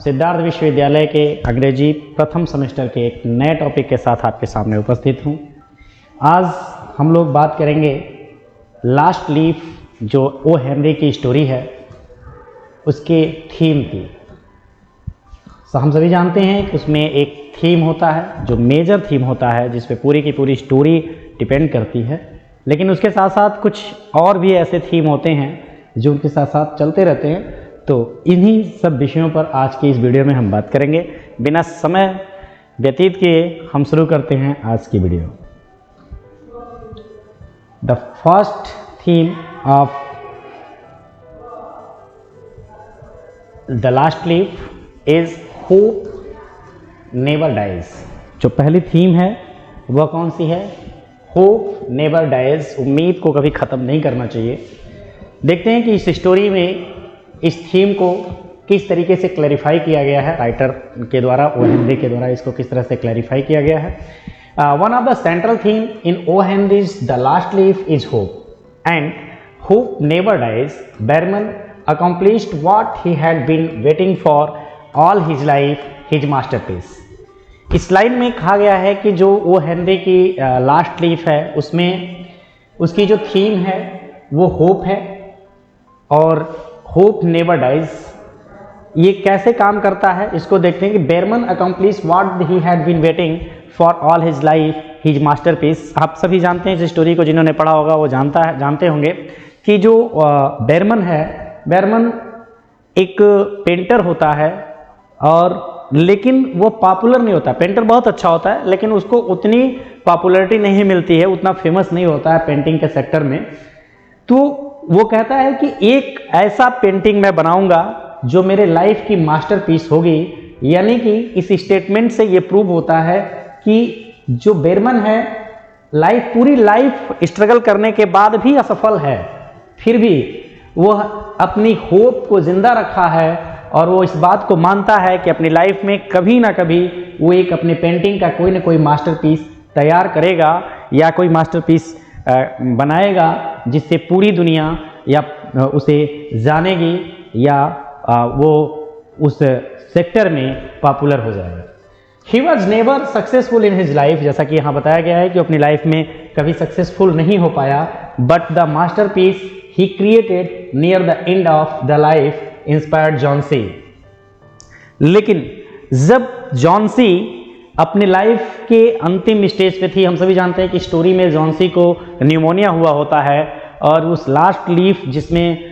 सिद्धार्थ विश्वविद्यालय के अंग्रेजी प्रथम सेमेस्टर के एक नए टॉपिक के साथ आपके सामने उपस्थित हूँ। आज हम लोग बात करेंगे लास्ट लीफ जो ओ हेनरी की स्टोरी है उसके थीम की। हम सभी जानते हैं कि उसमें एक थीम होता है जो मेजर थीम होता है जिस पे पूरी की पूरी स्टोरी डिपेंड करती है, लेकिन उसके साथ साथ कुछ और भी ऐसे थीम होते हैं जो उनके साथ साथ चलते रहते हैं। तो इन्हीं सब विषयों पर आज की इस वीडियो में हम बात करेंगे। बिना समय व्यतीत किए हम शुरू करते हैं आज की video. The first theme of the last leaf is hope never dies. जो पहली थीम है वह कौन सी है? होप नेवर डाइज, उम्मीद को कभी ख़त्म नहीं करना चाहिए। देखते हैं कि इस स्टोरी में इस थीम को किस तरीके से क्लैरिफाई किया गया है राइटर के द्वारा, ओ हेनरी के द्वारा इसको किस तरह से क्लैरिफाई किया गया है। One of the central theme in O Henry's the last leaf is hope and hope never dies. Behrman accomplished what he had been waiting for all his life, his masterpiece। इस line में कहा गया है कि जो O Henry की last leaf है उसमें उसकी जो थीम है वो होप है और होप नेवर डाइज। ये कैसे काम करता है इसको देखते हैं कि Behrman accomplish what he had been waiting for all his life, his masterpiece. आप सभी जानते हैं इस स्टोरी को, जिन्होंने पढ़ा होगा वो जानते होंगे कि जो बेरमन है, बेरमन एक पेंटर होता है और लेकिन वो पॉपुलर नहीं होता। पेंटर बहुत अच्छा होता है लेकिन उसको उतनी पॉपुलैरिटी नहीं मिलती है, उतना फेमस नहीं होता है पेंटिंग के सेक्टर में। तो वो कहता है कि एक ऐसा पेंटिंग मैं बनाऊंगा जो मेरे लाइफ की मास्टरपीस होगी। यानी कि इस स्टेटमेंट से ये प्रूव होता है कि जो बेरमन है पूरी लाइफ स्ट्रगल करने के बाद भी असफल है, फिर भी वो अपनी होप को जिंदा रखा है और वो इस बात को मानता है कि अपनी लाइफ में कभी ना कभी वो एक अपने पेंटिंग का कोई ना कोई मास्टरपीस तैयार करेगा या कोई मास्टरपीस बनाएगा जिससे पूरी दुनिया या उसे जानेगी या वो उस सेक्टर में पॉपुलर हो जाएगा। He was never successful in his life, जैसा कि यहाँ बताया गया है कि अपनी लाइफ में कभी सक्सेसफुल नहीं हो पाया। But the masterpiece he created near the end of the life inspired Johnsy. लेकिन जब जॉन सी अपने लाइफ के अंतिम स्टेज पे थी, हम सभी जानते हैं कि स्टोरी में जॉन सी को न्यूमोनिया हुआ होता है और उस लास्ट लीफ जिसमें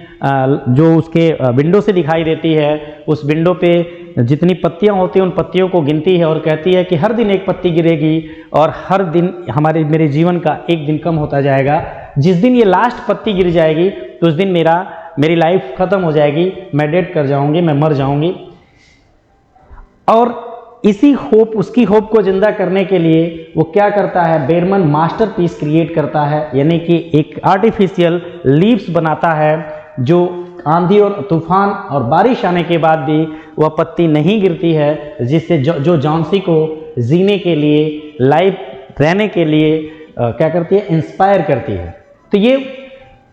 जो उसके विंडो से दिखाई देती है, उस विंडो पे जितनी पत्तियां होती हैं उन पत्तियों को गिनती है और कहती है कि हर दिन एक पत्ती गिरेगी और हर दिन मेरे जीवन का एक दिन कम होता जाएगा। जिस दिन ये लास्ट पत्ती गिर जाएगी तो उस दिन मेरी लाइफ खत्म हो जाएगी, मैं डेड कर जाऊंगी, मैं मर जाऊंगी। और उसकी होप को जिंदा करने के लिए वो क्या करता है? बेरमन मास्टरपीस क्रिएट करता है, यानी कि एक आर्टिफिशियल लीव्स बनाता है जो आंधी और तूफान और बारिश आने के बाद भी वह पत्ती नहीं गिरती है, जिससे जो जॉन सी को जीने के लिए, लाइफ रहने के लिए क्या करती है? इंस्पायर करती है। तो ये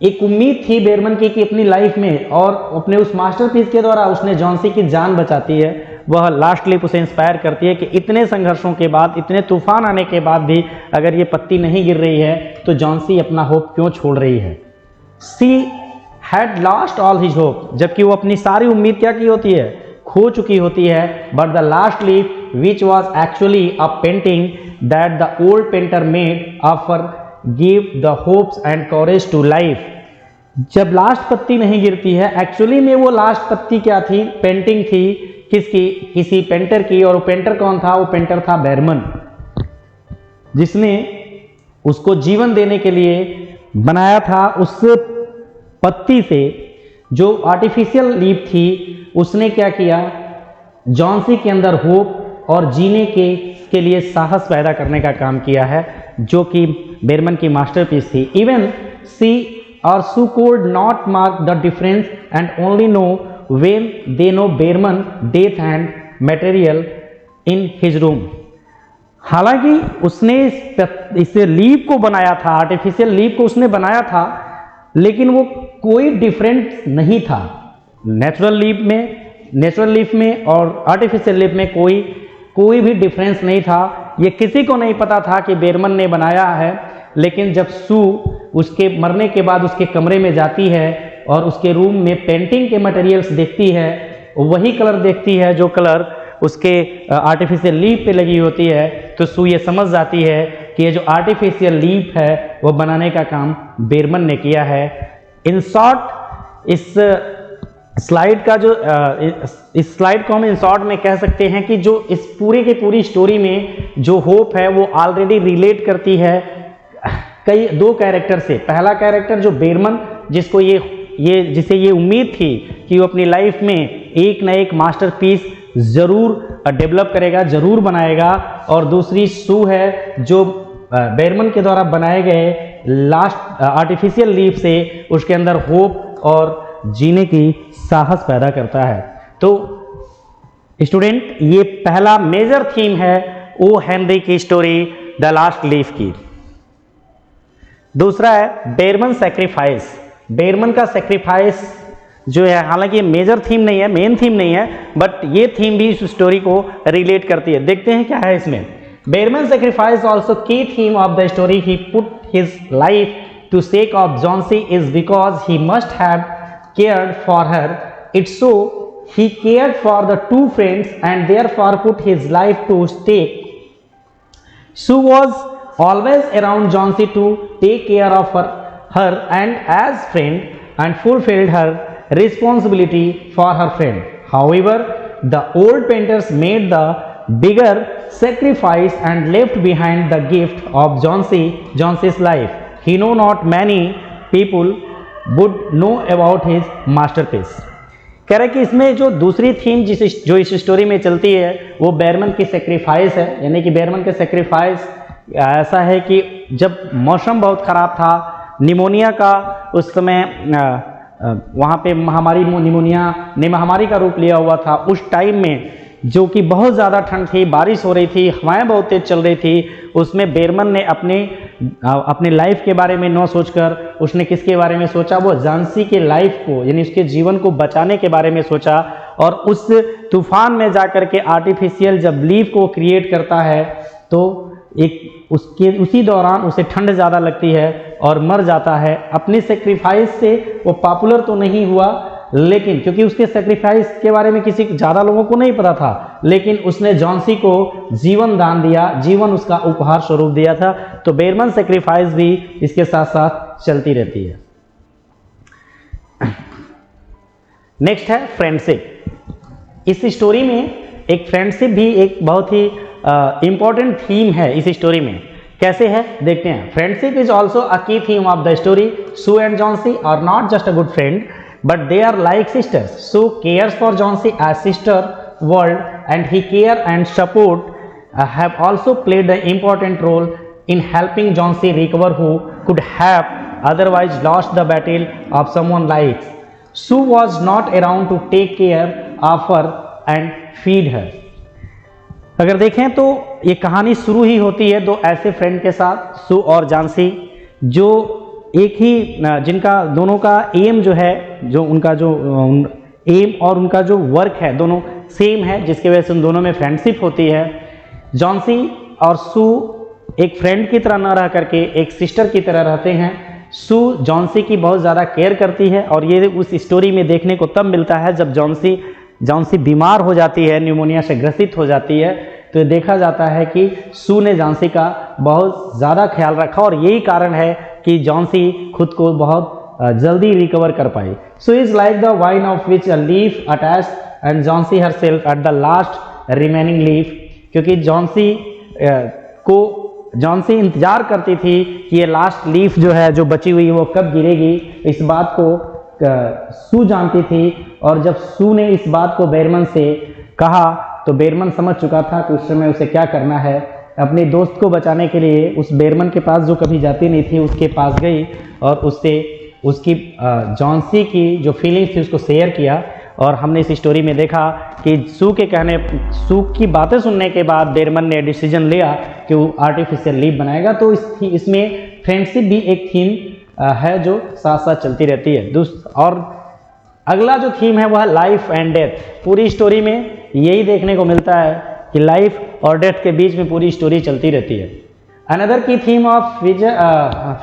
एक उम्मीद थी बेरमन की कि अपनी लाइफ में और अपने उस मास्टरपीस के द्वारा उसने जॉन सी की जान बचाती है। वह लास्ट लीफ उसे इंस्पायर करती है कि इतने संघर्षों के बाद, इतने तूफान आने के बाद भी अगर ये पत्ती नहीं गिर रही है तो जॉन सी अपना होप क्यों छोड़ रही है? She had lost all his hope, जबकि वो अपनी सारी उम्मीद क्या की होती है? खो चुकी होती है। But the last leaf which was actually a painting that the old painter made offer give the hopes and courage to life. जब लास्ट पत्ती नहीं गिरती है, एक्चुअली में वो लास्ट पत्ती क्या थी? पेंटिंग थी। किसकी? किसी पेंटर की। और वो पेंटर कौन था? वो पेंटर था बेरमन, जिसने उसको जीवन देने के लिए बनाया था। उस पत्ती से जो आर्टिफिशियल लीफ थी उसने क्या किया? जॉन सी के अंदर होप और जीने के लिए साहस पैदा करने का काम किया है, जो कि बेरमन की मास्टरपीस थी। इवन सी और Sue could not mark the difference and only know when they know Behrman death and material in his room. हालांकि उसने इस लीफ को बनाया था, आर्टिफिशियल लीफ को उसने बनाया था, लेकिन वो कोई डिफरेंट नहीं था नेचुरल लीफ में नेचुरल लीफ में और आर्टिफिशियल लीफ में कोई भी डिफरेंस नहीं था। ये किसी को नहीं पता था कि बेरमन ने बनाया है। लेकिन जब सू उसके मरने के बाद उसके कमरे में जाती है और उसके रूम में पेंटिंग के मटेरियल्स देखती है, वही कलर देखती है जो कलर उसके आर्टिफिशियल लीफ पे लगी होती है, तो सू ये समझ जाती है कि ये जो आर्टिफिशियल लीफ है वो बनाने का काम बेरमन ने किया है। इन शॉर्ट इस स्लाइड का जो इस स्लाइड को हम इन शॉर्ट में कह सकते हैं कि जो इस पूरी की पूरी स्टोरी में जो होप है वो ऑलरेडी रिलेट करती है कई दो कैरेक्टर से। पहला कैरेक्टर जो बेरमन, जिसको जिसे ये उम्मीद थी कि वो अपनी लाइफ में एक ना एक मास्टरपीस जरूर डेवलप करेगा, जरूर बनाएगा। और दूसरी सू है जो बेरमन के द्वारा बनाए गए लास्ट आर्टिफिशियल लीफ से उसके अंदर होप और जीने की साहस पैदा करता है। तो स्टूडेंट, ये पहला मेजर थीम है ओ हेनरी की स्टोरी द लास्ट लीफ की। दूसरा है बेरमन सेक्रीफाइस। बेरमन का सेक्रीफाइस जो है, हालांकि ये मेजर थीम नहीं है, मेन थीम नहीं है, बट ये थीम भी इस स्टोरी को रिलेट करती है। देखते हैं क्या है इसमें। Behrman sacrifice also key theme of the story. He put his life to sake of Johnsy is because he must have cared for her. It's so he cared for the two friends and therefore put his life to stake. Sue was always around Johnsy to take care of her and as friend and fulfilled her responsibility for her friend. However, the old painters made the bigger sacrifice and left behind the gift of Johnsy's life. He know not many people would know about his masterpiece. कह रहे कि इसमें जो दूसरी theme जो इस story में चलती है वो बेरमन की सेक्रीफाइस है। यानी कि बेरमन के सेक्रीफाइस ऐसा है कि जब मौसम बहुत ख़राब था, निमोनिया का उस समय वहाँ पे निमोनिया ने महामारी का रूप लिया हुआ था। उस टाइम में जो कि बहुत ज़्यादा ठंड थी, बारिश हो रही थी, हवाएं बहुत तेज चल रही थी, उसमें बेरमन ने अपने लाइफ के बारे में न सोचकर उसने किसके बारे में सोचा, वो जॉन्सी के लाइफ को यानी उसके जीवन को बचाने के बारे में सोचा। और उस तूफान में जाकर के आर्टिफिशियल जब लीफ को क्रिएट करता है तो उसी दौरान उसे ठंड ज़्यादा लगती है और मर जाता है। अपनी सेक्रीफाइस से वो पॉपुलर तो नहीं हुआ, लेकिन क्योंकि उसके सेक्रीफाइस के बारे में किसी ज़्यादा लोगों को नहीं पता था, लेकिन उसने जॉन्सी को जीवन दान दिया, जीवन उसका उपहार स्वरूप दिया था। तो बेरमन सेक्रीफाइस भी इसके साथ साथ चलती रहती है। नेक्स्ट है फ्रेंडशिप। इस स्टोरी में एक फ्रेंडशिप भी एक बहुत ही इंपॉर्टेंट थीम है इस स्टोरी में। कैसे है देखते हैं। Friendship is also a key theme of the story. Sue and Johnsy are not just a good friend but they are like sisters. Sue cares for Johnsy as sister world and he care and support have also played an important role in helping Johnsy recover who could have otherwise lost the battle of someone like. Sue was not around to take care of her and feed her. अगर देखें तो ये कहानी शुरू ही होती है दो ऐसे फ्रेंड के साथ, सू और जॉन्सी, जो एक ही जिनका दोनों का एम जो है, जो उनका जो एम और उनका जो वर्क है दोनों सेम है, जिसकी वजह से उन दोनों में फ्रेंडशिप होती है। जॉन्सी और सू एक फ्रेंड की तरह ना रह करके एक सिस्टर की तरह रहते हैं। सू जॉन्सी की बहुत ज़्यादा केयर करती है और ये उस स्टोरी में देखने को तब मिलता है जब जॉन्सी बीमार हो जाती है, निमोनिया से ग्रसित हो जाती है। तो देखा जाता है कि सू ने जॉन्सी का बहुत ज़्यादा ख्याल रखा और यही कारण है कि जॉन्सी खुद को बहुत जल्दी रिकवर कर पाई। So is like the vine of which a leaf attached and Johnsy herself at the last remaining leaf. क्योंकि जॉन्सी इंतजार करती थी कि ये लास्ट लीफ जो है, जो बची हुई वो कब गिरेगी। इस बात को सू जानती थी और जब सू ने इस बात को बेरमन से कहा तो बेरमन समझ चुका था कि उस समय उसे क्या करना है। अपने दोस्त को बचाने के लिए उस बेरमन के पास जो कभी जाती नहीं थी उसके पास गई और उससे उसकी जॉन्सी की जो फीलिंग्स थी उसको शेयर किया। और हमने इस स्टोरी में देखा कि सू की बातें सुनने के बाद बेरमन ने डिसीजन लिया कि वो आर्टिफिशियल लीफ बनाएगा। तो इसमें फ्रेंडशिप भी एक थीम है जो साथ साथ चलती रहती है। और अगला जो थीम है वह है लाइफ एंड डेथ। पूरी स्टोरी में यही देखने को मिलता है कि लाइफ और डेथ के बीच में पूरी स्टोरी चलती रहती है। Another key theme of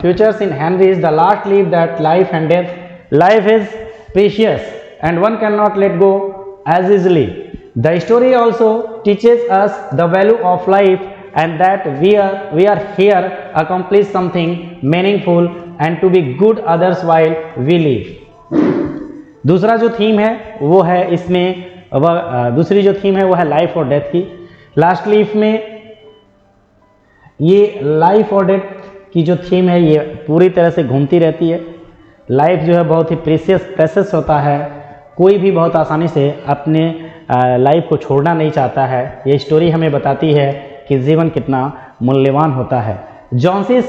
futures in Henry is the last leave that life and death. Life is precious and one can not let go as easily. The story also teaches us the value of life and that we are here accomplish something meaningful and to be good others while we live। दूसरा जो theme है वो है इसमें दूसरी जो theme है वो है लाइफ और डेथ की। लास्ट लीफ में ये लाइफ और डेथ की जो थीम है ये पूरी तरह से घूमती रहती है। लाइफ जो है बहुत ही प्रेशियस होता है, कोई भी बहुत आसानी से अपने लाइफ को छोड़ना नहीं चाहता है। ये स्टोरी हमें बताती है कि जीवन कितना मूल्यवान होता है। Johnsy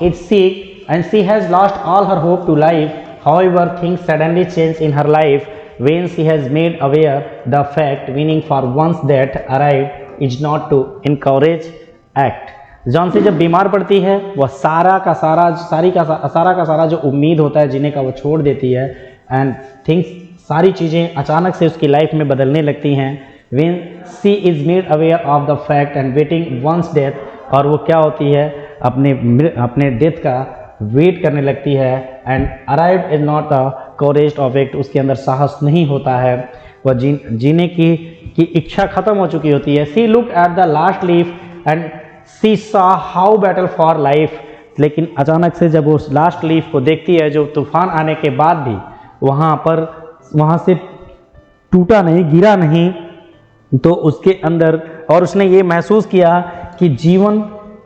is sick and she has lost all her hope to life. However, things suddenly change in her life when she has made aware the fact winning for one's death arrived is not to encourage act। Johnsy जब बीमार पड़ती है वह सारा का सारा जो उम्मीद होता है जीने का वो छोड़ देती है एंड थिंग्स सारी चीज़ें अचानक से उसकी लाइफ में बदलने लगती हैं। When she is made aware of the fact and waiting one's death, और वो क्या होती है अपने डेथ का वेट करने लगती है and arrived is not the courage of it, उसके अंदर साहस नहीं होता है, वह जीने की इच्छा खत्म हो चुकी होती है। She looked at the last leaf and she saw how battle for life, लेकिन अचानक से जब वो लास्ट लीफ को देखती है जो तूफान आने के बाद भी वहाँ से टूटा नहीं, गिरा नहीं, तो उसके अंदर और उसने ये महसूस किया कि जीवन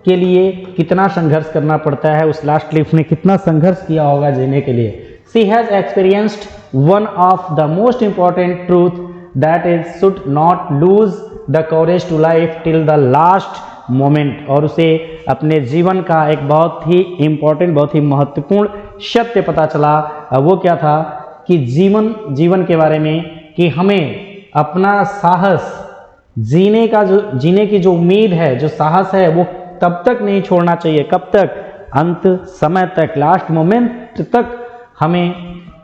के लिए कितना संघर्ष करना पड़ता है। उस लास्ट लीफ ने कितना संघर्ष किया होगा जीने के लिए। She has experienced one of the most important truth that is should not lose the courage to life till the last moment, और उसे अपने जीवन का एक बहुत ही इम्पोर्टेंट बहुत ही महत्वपूर्ण सत्य पता चला। वो क्या था कि जीवन के बारे में कि हमें अपना साहस जीने की जो उम्मीद है, जो साहस है, वो तब तक नहीं छोड़ना चाहिए। कब तक? अंत समय तक, लास्ट मोमेंट तक हमें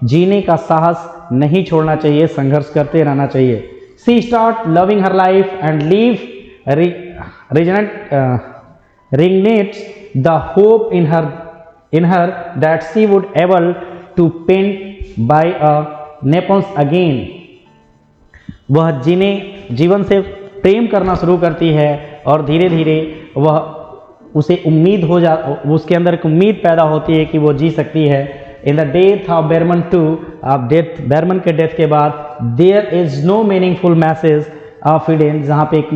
जीने का साहस नहीं छोड़ना चाहिए, संघर्ष करते रहना चाहिए। She start loving her life and leave reignites the hope in her that she would able to paint by a Naples again। वह जीवन से प्रेम करना शुरू करती है और धीरे धीरे उसे उसके अंदर एक उम्मीद पैदा होती है कि वो जी सकती है। In the death of Behrman के डेथ के बाद there is no meaningful message of hidden, जहाँ पे एक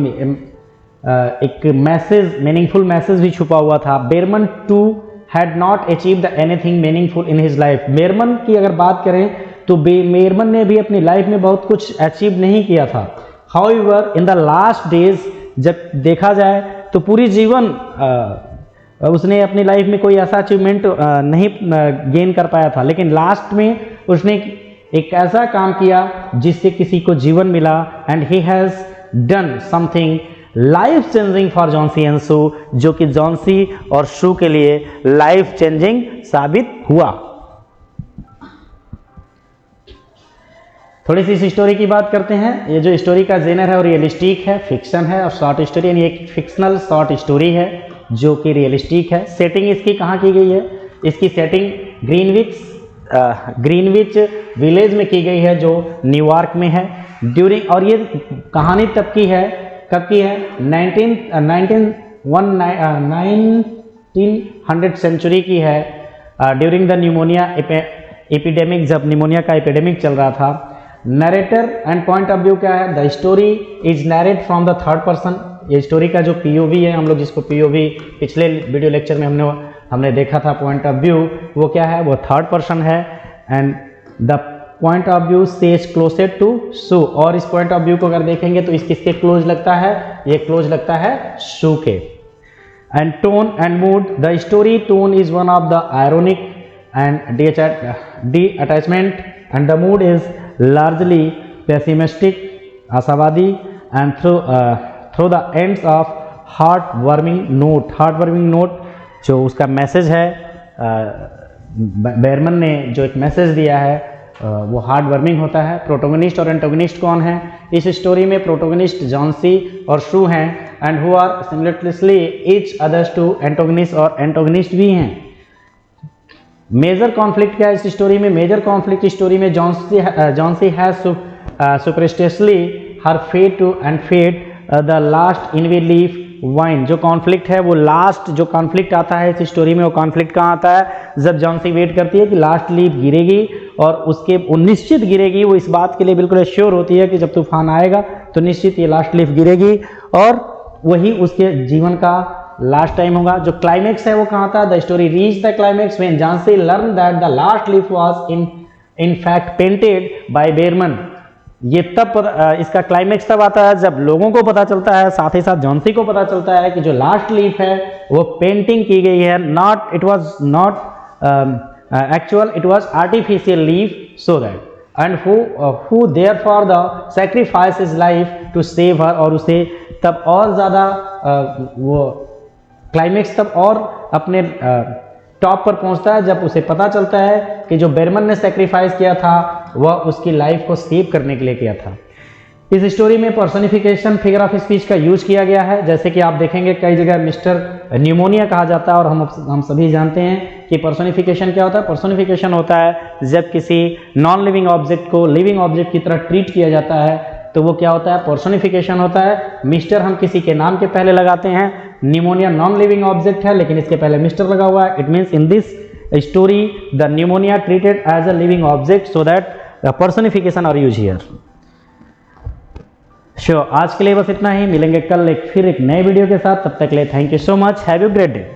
मीनिंगफुल मैसेज भी छुपा हुआ था। Behrman too had not achieved anything meaningful in his life. Behrman की अगर बात करें तो बेरमन ने भी अपनी लाइफ में बहुत कुछ अचीव नहीं किया था। However in the last days, जब देखा जाए तो पूरी जीवन उसने अपनी लाइफ में कोई ऐसा अचीवमेंट नहीं गेन कर पाया था, लेकिन लास्ट में उसने एक ऐसा काम किया जिससे किसी को जीवन मिला and he has done something life changing for Johnsy and Sue, जो कि जॉन्सी और शू के लिए लाइफ चेंजिंग साबित हुआ। थोड़ी सी इस स्टोरी की बात करते हैं। ये जो स्टोरी का जेनर है वो रियलिस्टिक है, फिक्शन है और शॉर्ट स्टोरी, यानी एक फिक्शनल शॉर्ट स्टोरी है जो कि रियलिस्टिक है। सेटिंग इसकी कहाँ की गई है? इसकी सेटिंग ग्रीनविच विलेज में की गई है जो न्यूयॉर्क में है। और ये कहानी कब की है? 1900 सेंचुरी की है, ड्यूरिंग द न्यूमोनिया एपिडेमिक, जब निमोनिया का एपिडेमिक चल रहा था। Narrator and point of view क्या है? The story is narrate from the third person. ये स्टोरी का जो पीओवी है, हम लोग जिसको पीओवी पिछले वीडियो लेक्चर में हमने देखा था, पॉइंट ऑफ व्यू, वो क्या है? वो थर्ड पर्सन है। And the point of view says closed to Sue, और इस पॉइंट ऑफ व्यू को अगर देखेंगे तो किसके क्लोज लगता है? ये क्लोज लगता है शू के। And tone and mood, the story tone is one of the ironic and detachment and the mood is largely pessimistic, आशावादी, and through the ends of heart warming note जो उसका message है बेरमन ने जो एक message दिया है वो हार्ट वर्मिंग होता है। प्रोटोगनिस्ट और एंटोगनिस्ट कौन है इस स्टोरी में? प्रोटोगनिस्ट जॉनसी और शू हैं, and who are similarly each others to antagonist, और एंटोगनिस्ट भी हैं। मेजर कॉन्फ्लिक्ट क्या है इस स्टोरी में? मेजर कॉन्फ्लिक्ट स्टोरी में Johnsy has superstitiously her fate to and fate the last ivy leaf vine. जो कॉन्फ्लिक्ट है वो लास्ट जो कॉन्फ्लिक्ट आता है इस स्टोरी में, वो कॉन्फ्लिक्ट कहाँ आता है? जब जॉनसी वेट करती है कि लास्ट लीफ गिरेगी और उसके वो निश्चित गिरेगी, वो इस बात के लिए बिल्कुल श्योर होती है कि जब तूफान आएगा तो निश्चित ये लास्ट लीफ गिरेगी और वही उसके जीवन का लास्ट टाइम होगा। जो क्लाइमेक्स है वो कहाँ था? The story reach the climax when Johnsy learn that the last leaf was in fact painted by Behrman. ये तब इसका क्लाइमेक्स तब आता है जब लोगों को पता चलता है, साथ ही साथ जॉनसी को पता चलता है कि जो लास्ट लीफ है वो पेंटिंग की गई है, not it was not actual, it was artificial leaf, so that and who therefore the sacrifice his life to save her. और उसे तब और ज़्यादा वो क्लाइमेक्स तब और अपने टॉप पर पहुंचता है जब उसे पता चलता है कि जो बेरमन ने सेक्रीफाइस किया था वह उसकी लाइफ को सेव करने के लिए किया था। इस स्टोरी में पर्सोनिफिकेशन फिगर ऑफ स्पीच का यूज किया गया है, जैसे कि आप देखेंगे कई जगह मिस्टर न्यूमोनिया कहा जाता है, और हम सभी जानते हैं कि पर्सोनिफिकेशन क्या होता है। पर्सोनिफिकेशन होता है जब किसी नॉन लिविंग ऑब्जेक्ट को लिविंग ऑब्जेक्ट की तरह ट्रीट किया जाता है, तो वो क्या होता है? पर्सोनिफिकेशन होता है। मिस्टर हम किसी के नाम के पहले लगाते हैं, न्यूमोनिया नॉन लिविंग ऑब्जेक्ट है लेकिन इसके पहले मिस्टर लगा हुआ है। It means in this story the pneumonia treated as a living object, so that personification are use here. आज के लिए बस इतना ही, मिलेंगे कल फिर एक नए वीडियो के साथ। तब तक के लिए thank you so much, have a great day.